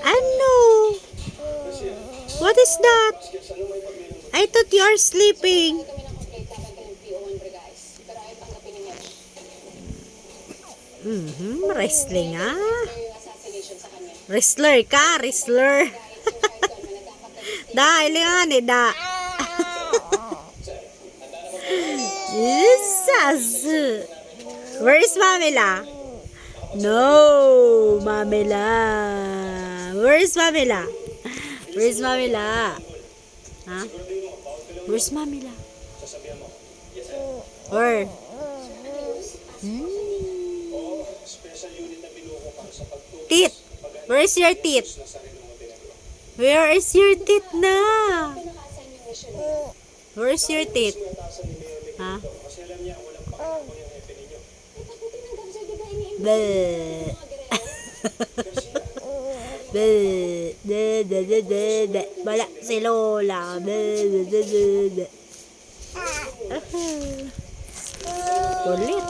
Ano? What is that? I thought you are sleeping. Wrestling Wrestler ka, wrestler. Da, ilingan eh, da. Jesus. Where is Mamela? No, Mamela. Where is Mamela? Where is Mamela? Huh? Where's Mamela? Where? Teeth. Where is your teeth? Where is your teeth na? Where is your teeth? Ha? Bleh. Bleh. Bala si Lola. Bleh. Kulit.